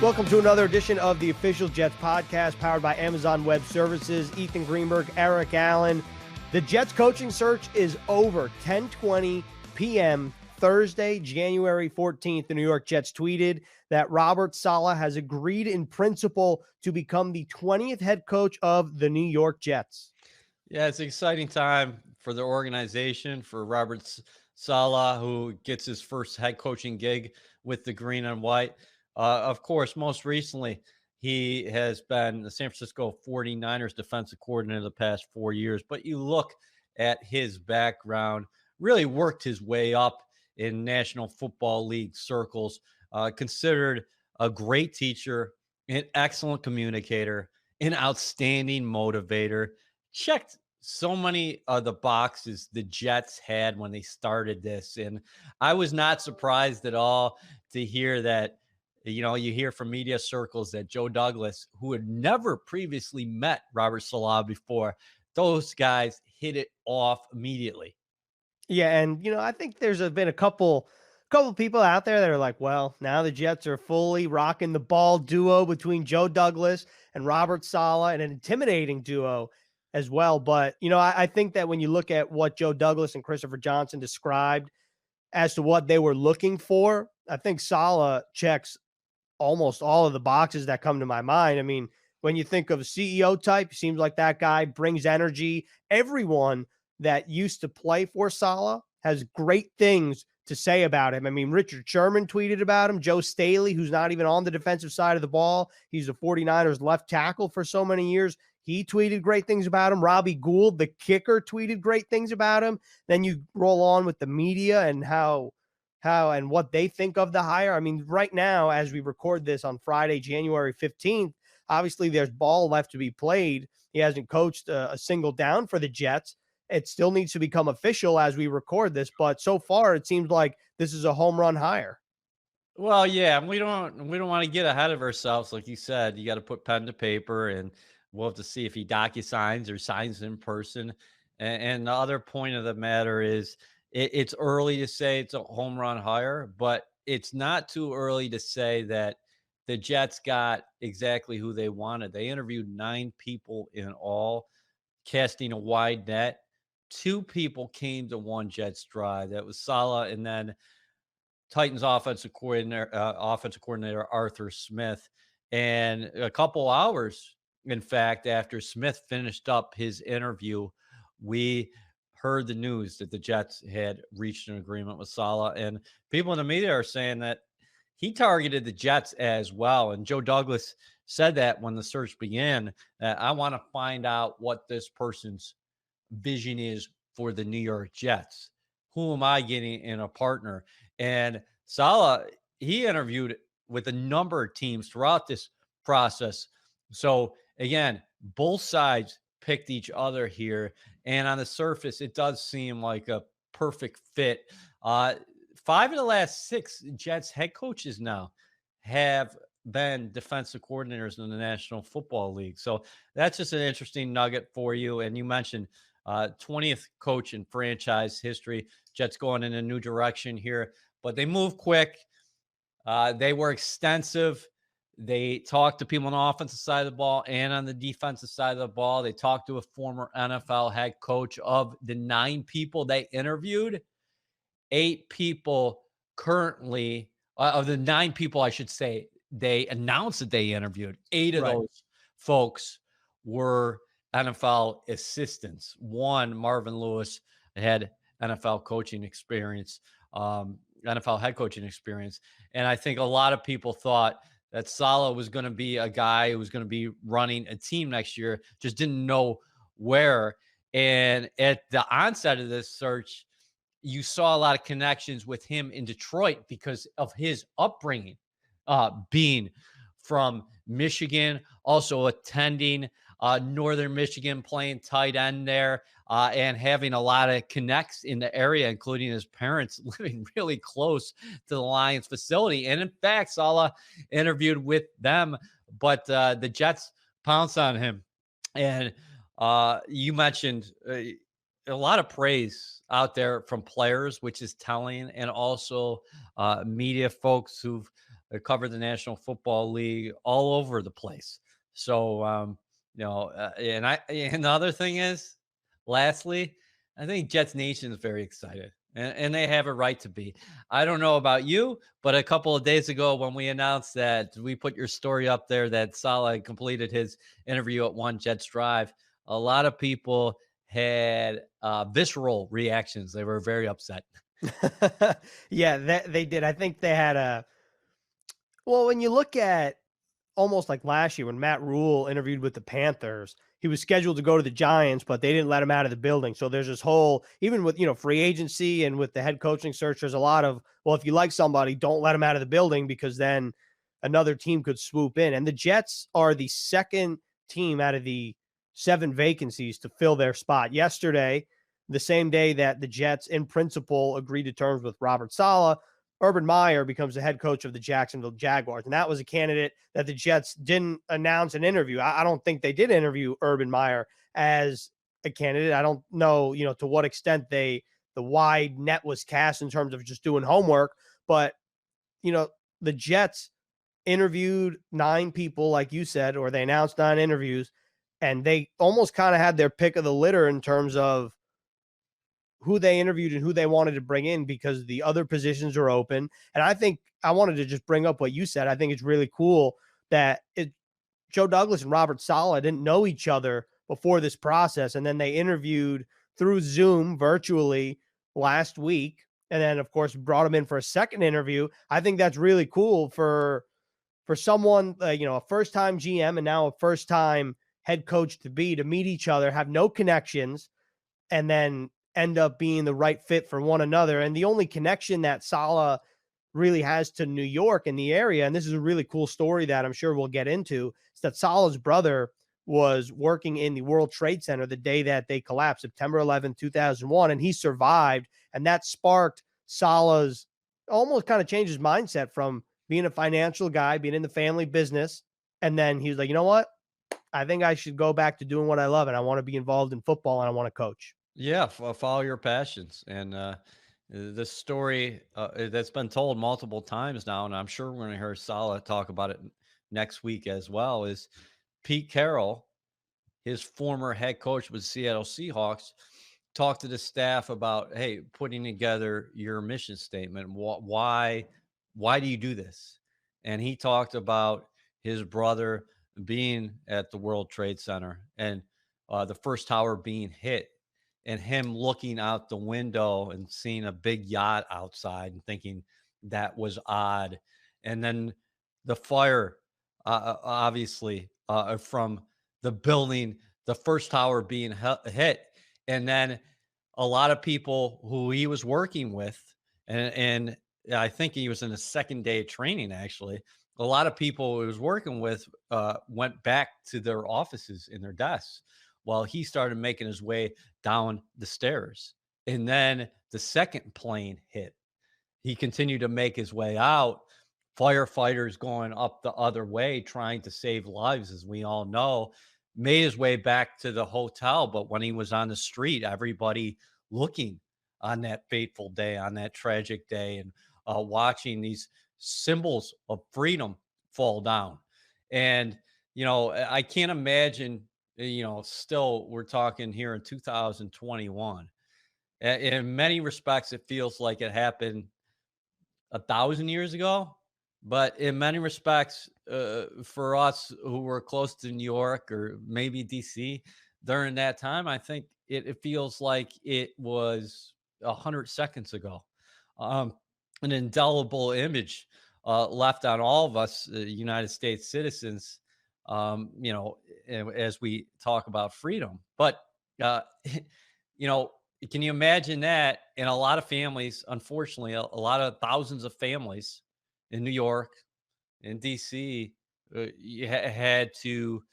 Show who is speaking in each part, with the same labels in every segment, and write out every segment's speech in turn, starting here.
Speaker 1: Welcome to another edition of the Official Jets podcast, powered by Amazon Web Services. Ethan Greenberg, Eric Allen. The Jets coaching search is over. 10:20 p.m. Thursday, January 14th. The New York Jets tweeted that Robert Saleh has agreed in principle to become the 20th head coach of the New York Jets.
Speaker 2: Yeah, it's an exciting time for the organization, for Robert Saleh, who gets his first head coaching gig with the green and white. Of course, most recently, he has been the San Francisco 49ers defensive coordinator the past 4 years. But you look at his background, really worked his way up in National Football League circles, considered a great teacher, an excellent communicator, an outstanding motivator, checked so many of the boxes the Jets had when they started this. And I was not surprised at all to hear that, you hear from media circles that Joe Douglas, who had never previously met Robert Saleh before, those guys hit it off immediately.
Speaker 1: Yeah, and I think there's been a couple people out there that are like, well, now the Jets are fully rocking the ball duo between Joe Douglas and Robert Saleh, and an intimidating duo as well. But I think that when you look at what Joe Douglas and Christopher Johnson described as to what they were looking for, I think Saleh checks almost all of the boxes that come to my mind. I mean, when you think of a CEO type, seems like that guy brings energy. Everyone that used to play for Saleh has great things to say about him. I mean, Richard Sherman tweeted about him. Joe Staley, who's not even on the defensive side of the ball, he's the 49ers left tackle for so many years. He tweeted great things about him. Robbie Gould, the kicker, tweeted great things about him. Then you roll on with the media and how and what they think of the hire. I mean, right now, as we record this on Friday, January 15th, obviously there's ball left to be played. He hasn't coached a single down for the Jets. It still needs to become official as we record this, but so far it seems like this is a home run hire.
Speaker 2: Well, yeah, we don't want to get ahead of ourselves. Like you said, you got to put pen to paper, and we'll have to see if he docu-signs or signs in person. And the other point of the matter is, it's early to say it's a home run hire, but it's not too early to say that the Jets got exactly who they wanted. They interviewed 9 people in all, casting a wide net. 2 people came to one Jets drive. That was Saleh, and then Titans offensive coordinator Arthur Smith. And a couple hours, in fact, after Smith finished up his interview, we heard the news that the Jets had reached an agreement with Saleh. And people in the media are saying that he targeted the Jets as well. And Joe Douglas said that when the search began, that I want to find out what this person's vision is for the New York Jets. Who am I getting in a partner? And Saleh, he interviewed with a number of teams throughout this process. So again, both sides picked each other here. And on the surface, it does seem like a perfect fit. 5 of the last 6 Jets head coaches now have been defensive coordinators in the National Football League. So that's just an interesting nugget for you. And you mentioned 20th coach in franchise history. Jets going in a new direction here, but they move quick. They were extensive. They talked to people on the offensive side of the ball and on the defensive side of the ball. They talked to a former NFL head coach. Of the 9 people they interviewed, 8 people currently, of the 9 people, I should say, they announced that they interviewed, 8 of those folks were NFL assistants. One, Marvin Lewis, had NFL coaching experience, NFL head coaching experience. And I think a lot of people thought that Saleh was going to be a guy who was going to be running a team next year, just didn't know where. And at the onset of this search, you saw a lot of connections with him in Detroit because of his upbringing, being from Michigan, also attending Northern Michigan, playing tight end there, and having a lot of connects in the area, including his parents living really close to the Lions facility. And in fact, Saleh interviewed with them, but the Jets pounced on him. And you mentioned a lot of praise out there from players, which is telling, and also media folks who've covered the National Football League all over the place. So, and the other thing is, lastly, I think Jets Nation is very excited, and they have a right to be. I don't know about you, but a couple of days ago when we announced that we put your story up there that Saleh completed his interview at One Jets Drive, a lot of people had visceral reactions. They were very upset.
Speaker 1: Yeah, that they did. I think they had a well, when you look at almost like last year when Matt Rule interviewed with the Panthers, he was scheduled to go to the Giants, but they didn't let him out of the building. So there's this whole, even with, free agency and with the head coaching search, there's a lot of, well, if you like somebody, don't let him out of the building because then another team could swoop in. And the Jets are the second team out of the 7 vacancies to fill their spot. Yesterday, the same day that the Jets in principle agreed to terms with Robert Saleh, Urban Meyer becomes the head coach of the Jacksonville Jaguars. And that was a candidate that the Jets didn't announce an interview. I don't think they did interview Urban Meyer as a candidate. I don't know, to what extent the wide net was cast in terms of just doing homework. But, the Jets interviewed 9 people, like you said, or they announced 9 interviews, and they almost kind of had their pick of the litter in terms of who they interviewed and who they wanted to bring in because the other positions are open. And I think I wanted to just bring up what you said. I think it's really cool that Joe Douglas and Robert Saleh didn't know each other before this process. And then they interviewed through Zoom virtually last week. And then, of course, brought him in for a second interview. I think that's really cool for someone, a first time GM and now a first time head coach to meet each other, have no connections, and then end up being the right fit for one another. And the only connection that Saleh really has to New York in the area, and this is a really cool story that I'm sure we'll get into, is that Saleh's brother was working in the World Trade Center the day that they collapsed, September 11th, 2001, and he survived. And that sparked Saleh's, almost kind of changed his mindset from being a financial guy, being in the family business. And then he was like, you know what? I think I should go back to doing what I love, and I want to be involved in football and I want to coach.
Speaker 2: Yeah, follow your passions. And the story that's been told multiple times now, and I'm sure we're going to hear Saleh talk about it next week as well, is Pete Carroll, his former head coach with Seattle Seahawks, talked to the staff about, hey, putting together your mission statement. Why do you do this? And he talked about his brother being at the World Trade Center and the first tower being hit, and him looking out the window and seeing a big yacht outside and thinking that was odd. And then the fire, obviously, from the building, the first tower being hit. And then a lot of people who he was working with, and I think he was in a second day of training, actually. A lot of people he was working with went back to their offices in their desks while he started making his way down the stairs. And then the second plane hit. He continued to make his way out. Firefighters going up the other way, trying to save lives, as we all know, made his way back to the hotel. But when he was on the street, everybody looking on that fateful day, on that tragic day, and watching these symbols of freedom fall down. And, I can't imagine, still we're talking here in 2021. In many respects, it feels like it happened 1,000 years ago. But in many respects, for us who were close to New York or maybe DC during that time, I think it feels like it was 100 seconds ago. Um, an indelible image left on all of us, United States citizens, as we talk about freedom. But, you know, can you imagine that in a lot of families, unfortunately, a lot of thousands of families in New York, in DC, you had to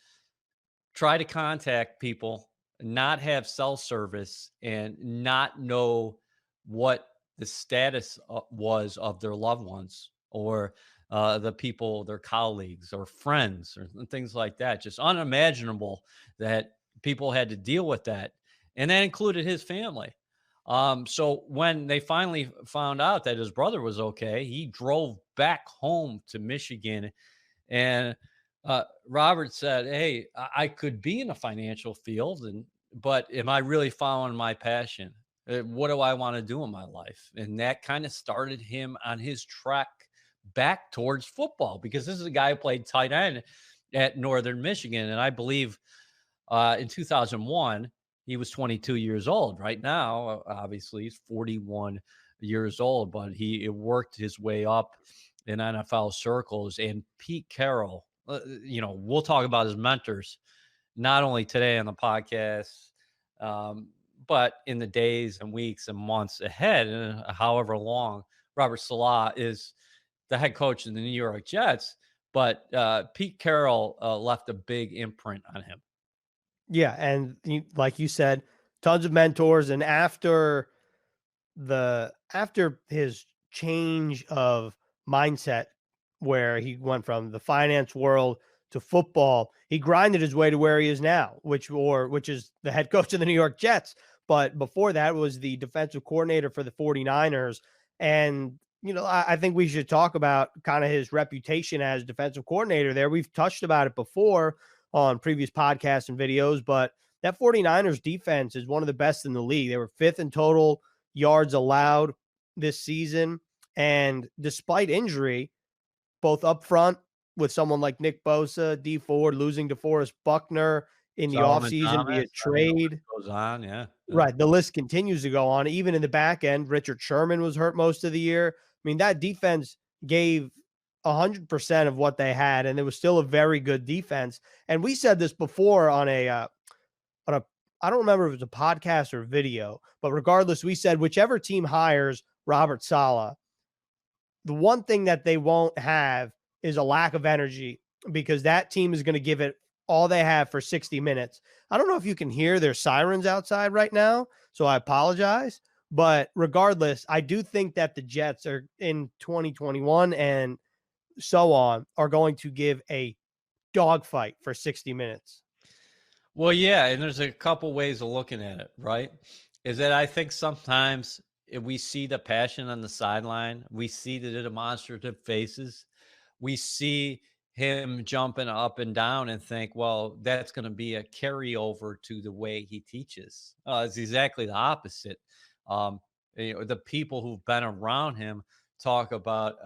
Speaker 2: try to contact people, not have cell service, and not know what the status was of their loved ones or the people, their colleagues or friends or things like that. Just unimaginable that people had to deal with that. And that included his family. So when they finally found out that his brother was okay, he drove back home to Michigan. And Robert said, "Hey, I could be in the financial field, but am I really following my passion? What do I want to do in my life?" And that kind of started him on his track back towards football, because this is a guy who played tight end at Northern Michigan, and I believe in 2001 he was 22 years old. Right now, obviously, he's 41 years old, but he worked his way up in NFL circles. And Pete Carroll, we'll talk about his mentors not only today on the podcast, um, but in the days and weeks and months ahead, and however long Robert Salah is the head coach of the New York Jets. But Pete Carroll left a big imprint on him.
Speaker 1: Yeah, and like you said, tons of mentors, and after his change of mindset, where he went from the finance world to football, he grinded his way to where he is now, which is the head coach of the New York Jets. But before that was the defensive coordinator for the 49ers. And I think we should talk about kind of his reputation as defensive coordinator there. We've touched about it before on previous podcasts and videos, but that 49ers defense is one of the best in the league. They were fifth in total yards allowed this season. And despite injury, both up front with someone like Nick Bosa, D Ford, losing DeForest Buckner in the
Speaker 2: Solomon
Speaker 1: offseason via
Speaker 2: Thomas, I mean, the list
Speaker 1: trade.
Speaker 2: goes on. Yeah, yeah.
Speaker 1: Right. The list continues to go on. Even in the back end, Richard Sherman was hurt most of the year. I mean, that defense gave 100% of what they had, and it was still a very good defense. And we said this before on a I don't remember if it was a podcast or video, but regardless, we said whichever team hires Robert Saleh, the one thing that they won't have is a lack of energy, because that team is going to give it all they have for 60 minutes. I don't know if you can hear their sirens outside right now, so I apologize. But regardless, I do think that the Jets are in 2021 and so on are going to give a dogfight for 60 minutes.
Speaker 2: Well, yeah, and there's a couple ways of looking at it, right? Is that I think sometimes we see the passion on the sideline, we see the demonstrative faces, we see him jumping up and down and think, well, that's going to be a carryover to the way he teaches. It's exactly the opposite. Um, the people who've been around him talk about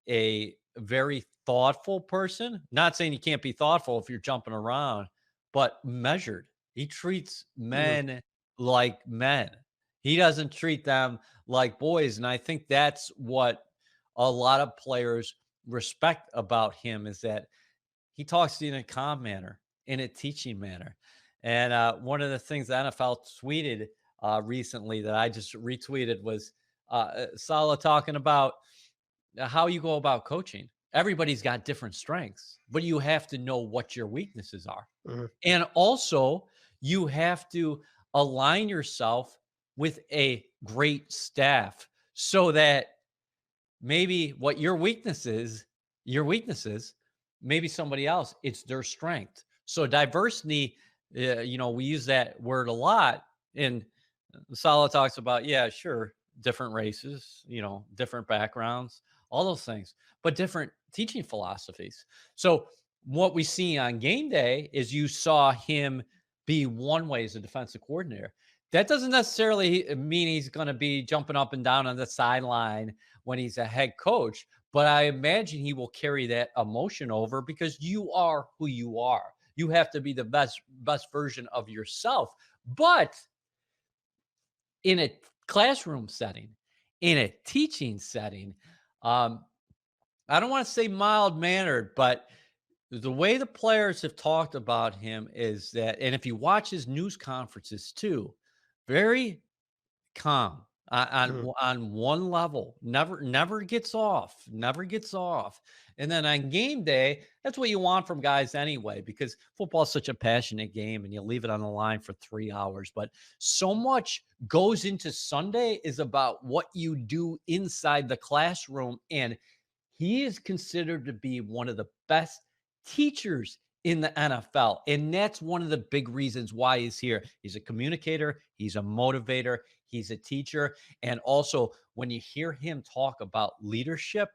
Speaker 2: a very thoughtful person. Not saying you can't be thoughtful if you're jumping around, but measured. He treats
Speaker 1: Mhm.
Speaker 2: men like men. He doesn't treat them like boys. And I think that's what a lot of players respect about him, is that he talks to you in a calm manner, in a teaching manner. And one of the things the NFL tweeted recently that I just retweeted was Salah talking about how you go about coaching. Everybody's got different strengths, but you have to know what your weaknesses are.
Speaker 1: Mhm.
Speaker 2: And also, you have to align yourself with a great staff, so that maybe what your weaknesses, maybe somebody else, it's their strength. So diversity, we use that word a lot. And Salah talks about, yeah, sure, different races, different backgrounds, all those things, but different teaching philosophies. So what we see on game day is you saw him be one way as a defensive coordinator. That doesn't necessarily mean he's going to be jumping up and down on the sideline when he's a head coach, but I imagine he will carry that emotion over, because you are who you are. You have to be the best version of yourself. But in a classroom setting, in a teaching setting, um, I don't want to say mild mannered, but the way the players have talked about him is that, and if you watch his news conferences too, very calm
Speaker 1: Mhm.
Speaker 2: on one level, never gets off, and then on game day, that's what you want from guys anyway, because football is such a passionate game and you leave it on the line for 3 hours. But so much goes into Sunday is about what you do inside the classroom, and he is considered to be one of the best teachers in the NFL. And that's one of the big reasons why he's here. He's a communicator, he's a motivator, he's a teacher. And also, when you hear him talk about leadership,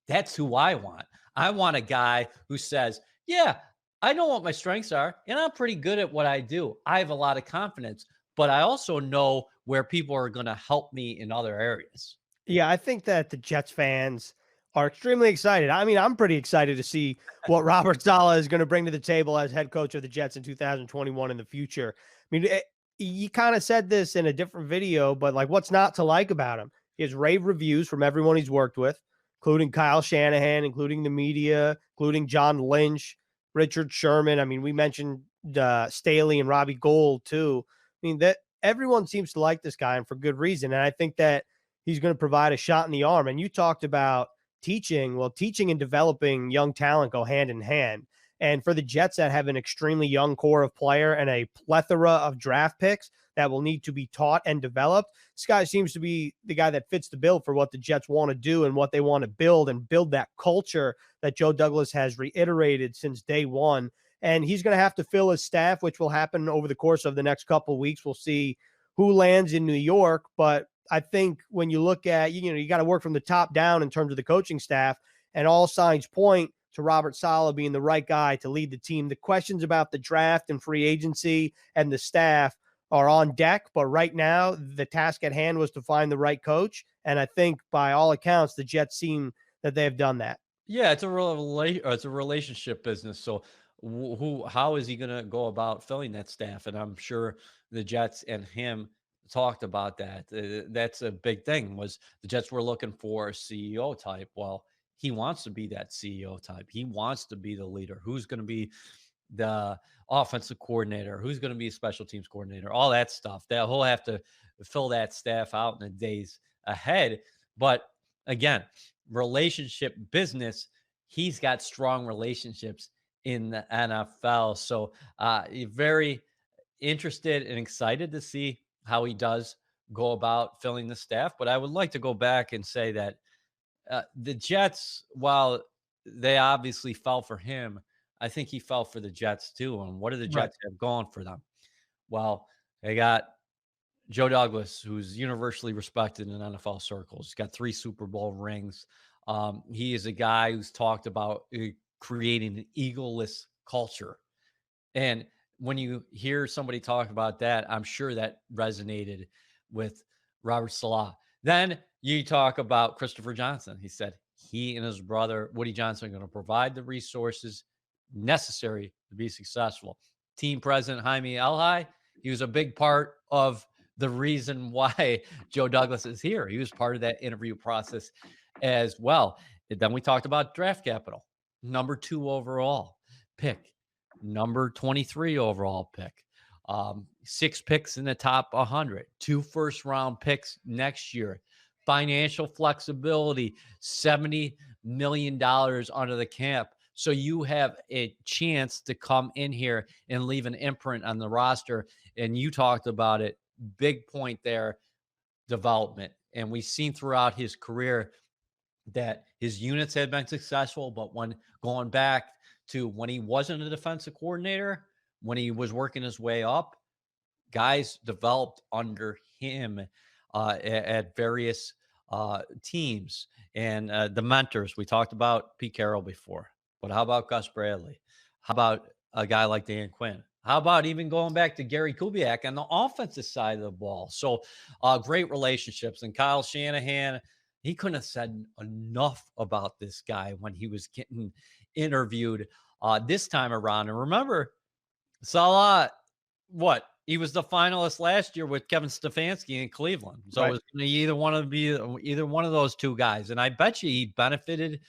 Speaker 2: that's who I want. I want a guy who says, yeah, I know what my strengths are, and I'm pretty good at what I do. I have a lot of confidence, but I also know where people are going to help me in other areas.
Speaker 1: Yeah, I think that the Jets fans are extremely excited. I mean, I'm pretty excited to see what Robert Saleh is going to bring to the table as head coach of the Jets in 2021 in the future. I mean, you kind of said this in a different video, but like, what's not to like about him? He has rave reviews from everyone he's worked with, including Kyle Shanahan, including the media, including John Lynch, Richard Sherman. I mean, we mentioned Staley and Robbie Gould too. I mean, that everyone seems to like this guy, and for good reason. And I think that he's going to provide a shot in the arm. And you talked about teaching. Well, teaching and developing young talent go hand in hand. And for the Jets that have an extremely young core of player and a plethora of draft picks that will need to be taught and developed, this guy seems to be the guy that fits the bill for what the Jets want to do and what they want to build, and build that culture that Joe Douglas has reiterated since day one. And he's going to have to fill his staff, which will happen over the course of the next couple of weeks. We'll see who lands in New York, but I think when you look at, you got to work from the top down in terms of the coaching staff, and all signs point to Robert Saleh being the right guy to lead the team. The questions about the draft and free agency and the staff are on deck, but right now the task at hand was to find the right coach. And I think by all accounts, the Jets seem that they have done that.
Speaker 2: Yeah, it's a relationship business. So how is he going to go about filling that staff? And I'm sure the Jets and him talked about that. That's a big thing. Was the Jets were looking for a CEO type? Well, he wants to be that CEO type. He wants to be the leader. Who's going to be the offensive coordinator? Who's going to be a special teams coordinator? All that stuff. That he'll have to fill that staff out in the days ahead. But again, relationship business, he's got strong relationships in the NFL. So very interested and excited to see how he does go about filling the staff. But I would like to go back and say that the Jets, while they obviously fell for him, I think he fell for the Jets too. And what do the
Speaker 1: Right.
Speaker 2: Jets have going for them? Well, they got Joe Douglas, who's universally respected in NFL circles. He's got 3 Super Bowl rings. He is a guy who's talked about creating an egoless culture. And when you hear somebody talk about that, I'm sure that resonated with Robert Salah. Then you talk about Christopher Johnson. He said he and his brother, Woody Johnson, are going to provide the resources necessary to be successful. Team president Jaime Elhai, he was a big part of the reason why Joe Douglas is here. He was part of that interview process as well. Then we talked about draft capital, number 2 overall pick, number 23 overall pick, 6 picks in the top 100, 2 first round picks next year, financial flexibility, $70 million under the cap. So you have a chance to come in here and leave an imprint on the roster. And you talked about it. Big point there, development. And we've seen throughout his career that his units had been successful, but when going back to when he wasn't a defensive coordinator, when he was working his way up, guys developed under him at various teams and the mentors. We talked about Pete Carroll before, but how about Gus Bradley? How about a guy like Dan Quinn? How about even going back to Gary Kubiak on the offensive side of the ball? So great relationships. And Kyle Shanahan, he couldn't have said enough about this guy when he was getting interviewed this time around. And remember, Salah, what? He was the finalist last year with Kevin Stefanski in Cleveland. So it
Speaker 1: Right.
Speaker 2: was gonna either one of those 2 guys. And I bet you he benefited,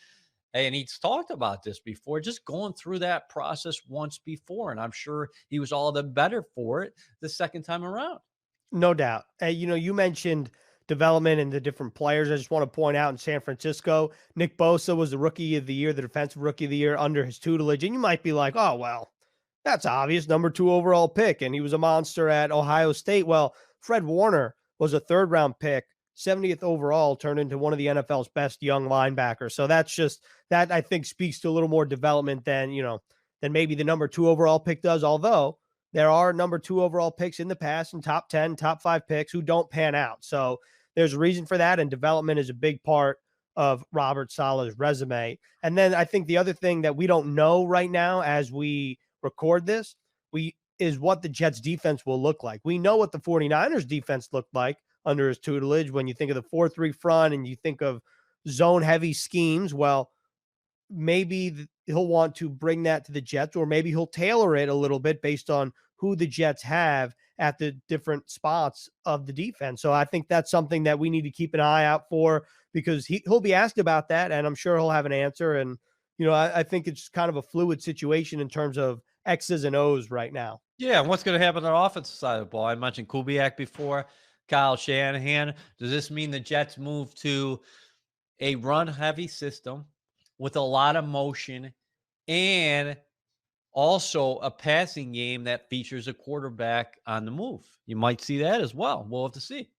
Speaker 2: and he's talked about this before, just going through that process once before. And I'm sure he was all the better for it the second time around.
Speaker 1: No doubt. You mentioned development and the different players. I just want to point out in San Francisco, Nick Bosa was the rookie of the year, the defensive rookie of the year under his tutelage. And you might be like, oh, well, that's obvious. Number 2 overall pick. And he was a monster at Ohio State. Well, Fred Warner was a 3rd round pick, 70th overall, turned into one of the NFL's best young linebackers. So that's just that, I think, speaks to a little more development than, than maybe the number 2 overall pick does, although there are number 2 overall picks in the past and top 10, top 5 picks who don't pan out. So there's a reason for that, and development is a big part of Robert Saleh's resume. And then I think the other thing that we don't know right now as we record this, is what the Jets defense will look like. We know what the 49ers defense looked like under his tutelage when you think of the 4-3 front and you think of zone heavy schemes. Well, maybe he'll want to bring that to the Jets, or maybe he'll tailor it a little bit based on who the Jets have at the different spots of the defense. So I think that's something that we need to keep an eye out for, because he'll be asked about that, and I'm sure he'll have an answer. And, I think it's kind of a fluid situation in terms of X's and O's right now.
Speaker 2: Yeah, and what's going to happen on the offensive side of the ball? I mentioned Kubiak before, Kyle Shanahan. Does this mean the Jets move to a run-heavy system with a lot of motion and also a passing game that features a quarterback on the move? You might see that as well. We'll have to see.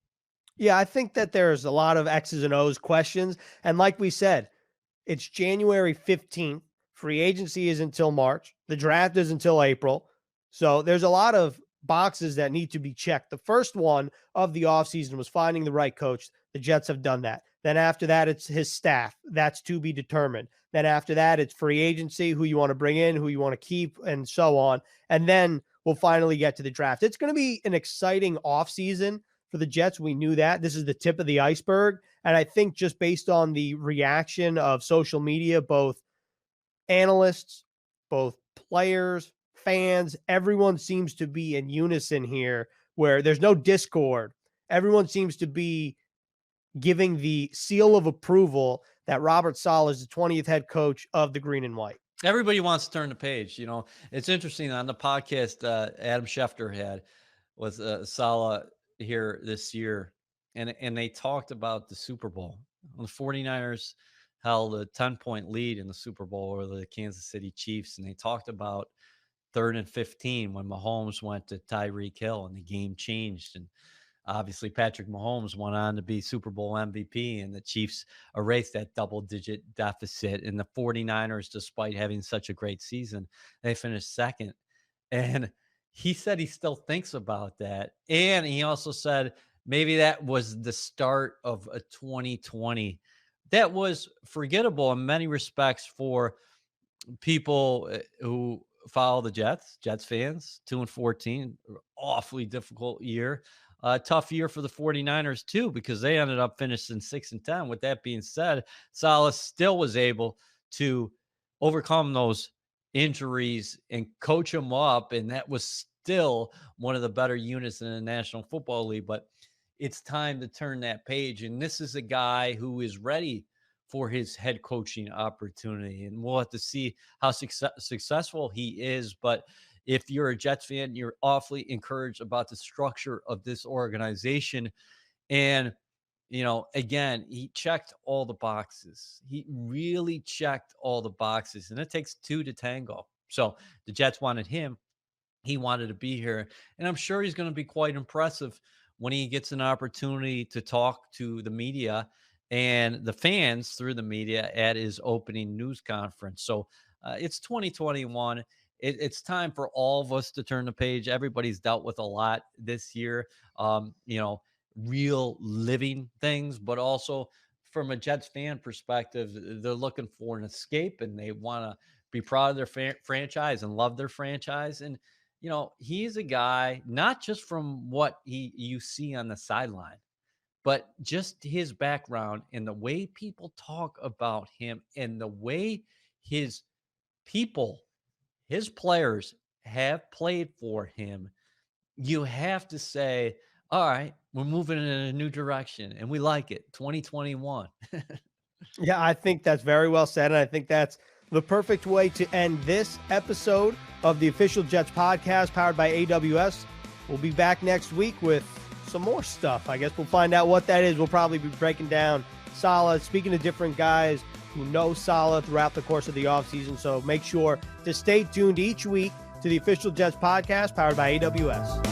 Speaker 1: Yeah, I think that there's a lot of X's and O's questions. And like we said, it's January 15th. Free agency is until March. The draft is until April. So there's a lot of boxes that need to be checked. The first one of the offseason was finding the right coach. The Jets have done that. Then after that, it's his staff. That's to be determined. Then after that, it's free agency, who you want to bring in, who you want to keep, and so on. And then we'll finally get to the draft. It's going to be an exciting offseason for the Jets. We knew that. This is the tip of the iceberg. And I think just based on the reaction of social media, both analysts, both players, fans, everyone seems to be in unison here, where there's no discord. Everyone seems to be giving the seal of approval that Robert Saleh is the 20th head coach of the Green and White.
Speaker 2: Everybody wants to turn the page. It's interesting on the podcast Adam Schefter had with Saleh here this year, and they talked about the Super Bowl. The 49ers held a 10-point lead in the Super Bowl over the Kansas City Chiefs, and they talked about 3rd and 15 when Mahomes went to Tyreek Hill and the game changed. And obviously Patrick Mahomes went on to be Super Bowl MVP, and the Chiefs erased that double-digit deficit. And the 49ers, despite having such a great season, they finished second. And he said he still thinks about that. And he also said maybe that was the start of a 2020 that was forgettable in many respects for people who follow the Jets fans. 2-14, awfully difficult year. Tough year for the 49ers too, because they ended up finishing 6-10. With that being said, Saleh still was able to overcome those injuries and coach them up, and that was still one of the better units in the National Football League. But it's time to turn that page, and this is a guy who is ready for his head coaching opportunity, and we'll have to see how successful he is. But if you're a Jets fan, you're awfully encouraged about the structure of this organization. And, again, he checked all the boxes. He really checked all the boxes, and it takes 2 to tango. So the Jets wanted him. He wanted to be here, and I'm sure he's going to be quite impressive when he gets an opportunity to talk to the media and the fans through the media at his opening news conference. So it's 2021. It's time for all of us to turn the page. Everybody's dealt with a lot this year, real living things, but also from a Jets fan perspective, they're looking for an escape, and they want to be proud of their franchise and love their franchise. And, he's a guy, not just from what you see on the sideline, but just his background and the way people talk about him and the way his people, his players have played for him. You have to say, all right, we're moving in a new direction, and we like it. 2021.
Speaker 1: Yeah, I think that's very well said, and I think that's the perfect way to end this episode of the Official Jets podcast powered by AWS. We'll be back next week with some more stuff. I guess we'll find out what that is. We'll probably be breaking down Saleh, speaking to different guys who know Saleh throughout the course of the offseason. So make sure to stay tuned each week to the Official Jets podcast powered by AWS.